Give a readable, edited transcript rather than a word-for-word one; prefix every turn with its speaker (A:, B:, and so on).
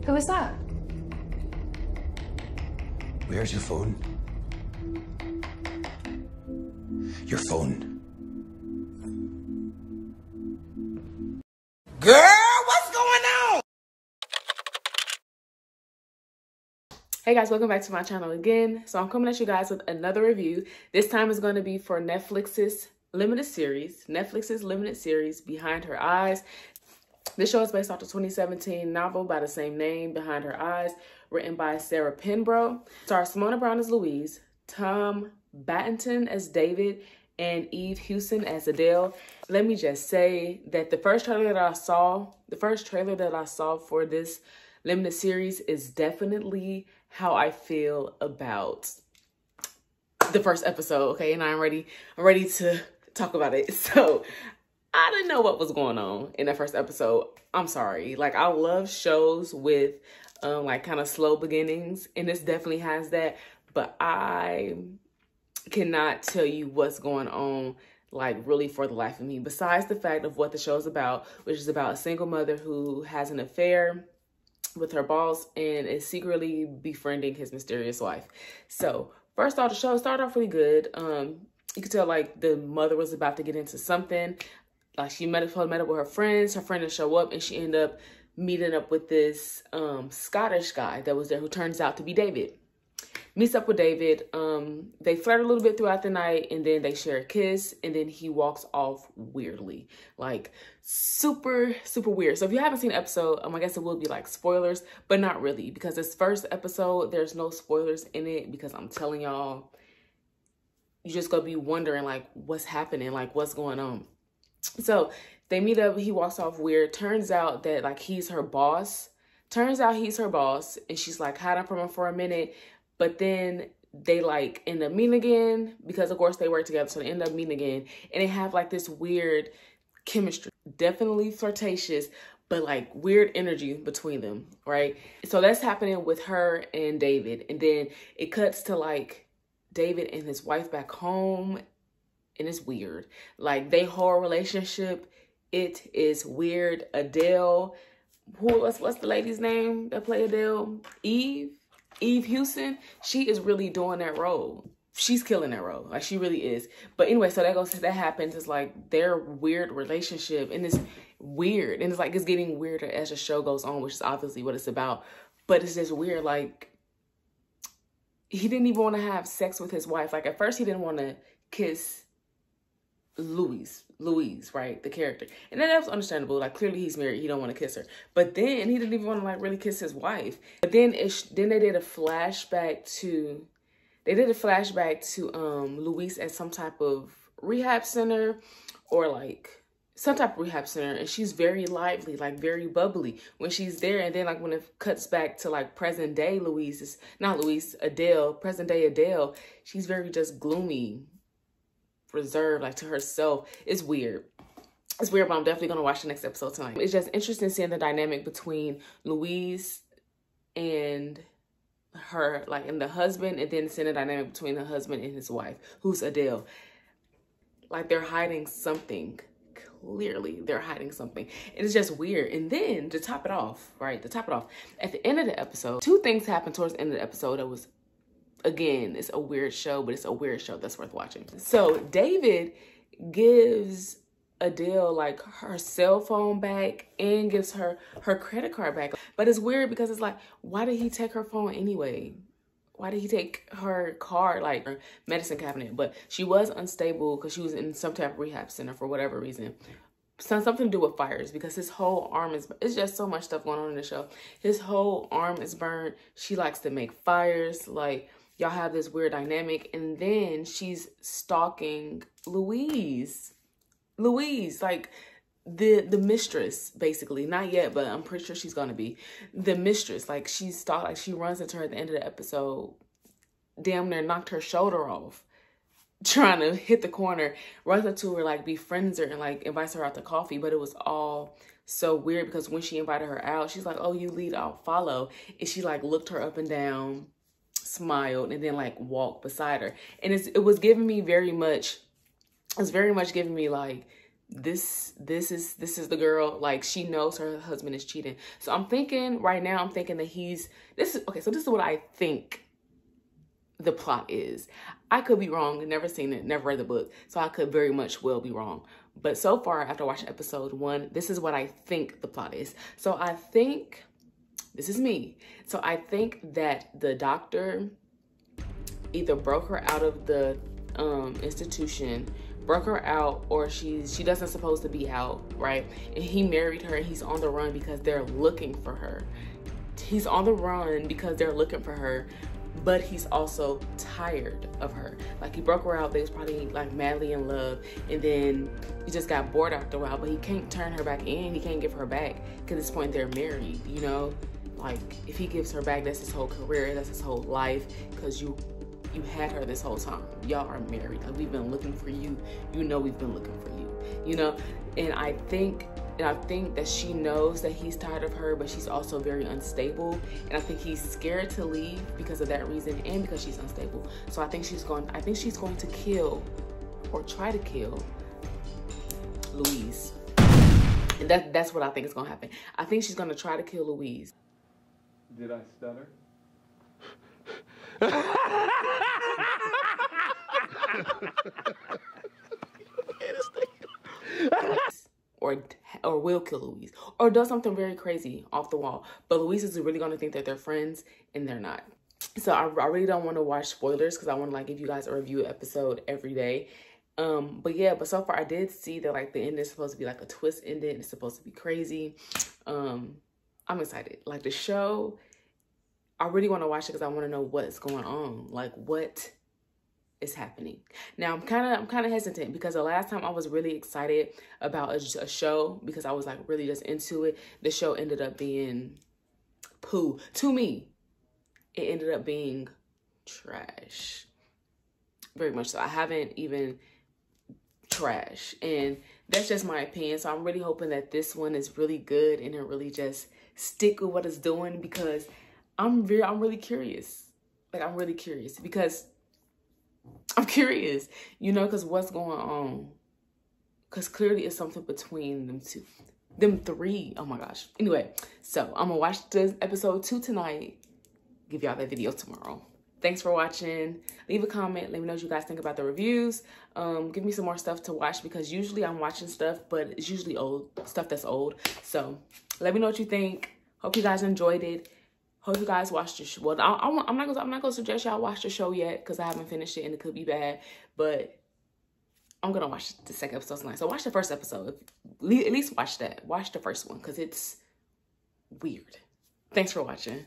A: Who is that?
B: Where's your phone? Your phone. Girl, what's going on?
C: Hey guys, welcome back to my channel again. So I'm coming at you guys with another review. This time is going to be for Netflix's limited series, Behind Her Eyes. This show is based off the 2017 novel by the same name, Behind Her Eyes, written by Sarah Penbrough. Stars Simona Brown as Louise, Tom Battenton as David, and Eve Hewson as Adele. Let me just say that the first trailer that I saw for this limited series is definitely how I feel about the first episode, okay? And I'm ready to talk about it. So I didn't know what was going on in that first episode. I'm sorry. Like, I love shows with like kind of slow beginnings, and this definitely has that, but I cannot tell you what's going on, like, really for the life of me, besides the fact of what the show is about, which is about a single mother who has an affair with her boss and is secretly befriending his mysterious wife. So first off, the show started off really good. You could tell like the mother was about to get into something. Like, she met up with her friends. Her friend didn't show up, and she ended up meeting up with this Scottish guy that was there, who turns out to be David. Meets up with David. They flirt a little bit throughout the night, and then they share a kiss, and then he walks off weirdly. Like, super, super weird. So if you haven't seen the episode, I guess it will be like spoilers, but not really, because this first episode, there's no spoilers in it, because I'm telling y'all, you just gonna be wondering like what's happening, like what's going on. So they meet up, he walks off weird. Turns out that like he's her boss. And she's like hiding from him for a minute. But then they like end up meeting again, because of course they work together. So they end up meeting again, and they have like this weird chemistry, definitely flirtatious, but like weird energy between them, right? So that's happening with her and David. And then it cuts to like David and his wife back home, and it's weird. Like, they whole relationship, it is weird. Adele, what's the lady's name that played Adele? Eve Hewson. She is really doing that role. She's killing that role. Like, she really is. But anyway, so that happens. It's like their weird relationship, and it's weird. And it's like, it's getting weirder as the show goes on, which is obviously what it's about. But it's just weird. Like, he didn't even want to have sex with his wife. Like, at first he didn't want to kiss Louise, right? The character. And then that was understandable. Like, clearly he's married. He don't want to kiss her. But then he didn't even want to like really kiss his wife. But then they did a flashback to Louise at some type of rehab center, or like some type of rehab center, and she's very lively, like very bubbly when she's there. And then like when it cuts back to like present day Adele, present day Adele, she's very just gloomy, reserved, like to herself. It's weird, but I'm definitely gonna watch the next episode tonight. It's just interesting seeing the dynamic between Louise and her, like, and the husband, and then seeing the dynamic between the husband and his wife, who's Adele. Like, they're hiding something. Clearly they're hiding something, and it's just weird. And then to top it off, at the end of the episode, two things happened towards the end of the episode that was, again, it's a weird show, but it's a weird show that's worth watching. So David gives Adele like her cell phone back and gives her credit card back. But it's weird because it's like, why did he take her phone anyway? Why did he take her card, like her medicine cabinet? But she was unstable because she was in some type of rehab center for whatever reason. Something to do with fires, because his whole arm it's just so much stuff going on in the show. His whole arm is burned. She likes to make fires. Like, y'all have this weird dynamic. And then she's stalking Louise, like the mistress, basically. Not yet, but I'm pretty sure she's gonna be the mistress. Like, she's stalked, like she runs into her at the end of the episode, damn near knocked her shoulder off, trying to hit the corner, runs up to her, like befriends her and like invites her out to coffee. But it was all so weird, because when she invited her out, she's like, oh, you lead, I'll follow. And she like looked her up and down, smiled, and then like walked beside her. And it was giving me very much giving me like this is the girl, like, she knows her husband is cheating. So I'm thinking right now, that this is what I think the plot is. I could be wrong, never seen it, never read the book, so I could very much well be wrong. But so far, after watching episode 1, this is what I think the plot is. So I think, this is me, so I think that the doctor either broke her out of the institution, broke her out, or she doesn't supposed to be out, right? And he married her, and he's on the run because they're looking for her. He's on the run because they're looking for her, but he's also tired of her. Like, he broke her out, they was probably like madly in love, and then he just got bored after a while, but he can't turn her back in, he can't give her back, because at this point they're married, you know? Like, if he gives her back, that's his whole career, that's his whole life, because you had her this whole time. Y'all are married. Like, we've been looking for you. You know we've been looking for you, you know? And I think that she knows that he's tired of her, but she's also very unstable. And I think he's scared to leave because of that reason and because she's unstable. So I think she's going to kill, or try to kill, Louise. And that's what I think is going to happen. I think she's going to try to kill Louise.
A: Did I stutter?
C: or will kill Louise, or does something very crazy off the wall. But Louise is really going to think that they're friends, and they're not. So I really don't want to watch spoilers, because I want to like give you guys a review episode every day. But yeah, but so far I did see that like the ending is supposed to be like a twist ending. It's supposed to be crazy. I'm excited. Like, the show, I really want to watch it because I want to know what's going on. Like, what is happening. Now, I'm kind of hesitant, because the last time I was really excited about a show, because I was like really just into it, the show ended up being poo. To me, it ended up being trash. Very much so. I haven't even trash. And that's just my opinion. So I'm really hoping that this one is really good and it really just stick with what it's doing, because I'm really curious. Like, I'm really curious, because I'm curious, you know, because what's going on? Because clearly it's something between them three. Oh my gosh. Anyway, so I'm gonna watch this episode 2 tonight. Give y'all that video tomorrow. Thanks for watching. Leave a comment. Let me know what you guys think about the reviews. Give me some more stuff to watch, because usually I'm watching stuff, but it's usually old stuff that's old. So let me know what you think. Hope you guys enjoyed it. Hope you guys watched the show. Well, I'm not gonna suggest y'all watch the show yet, because I haven't finished it and it could be bad. But I'm gonna watch the second episode tonight. So watch the first episode. At least watch that. Watch the first one, because it's weird. Thanks for watching.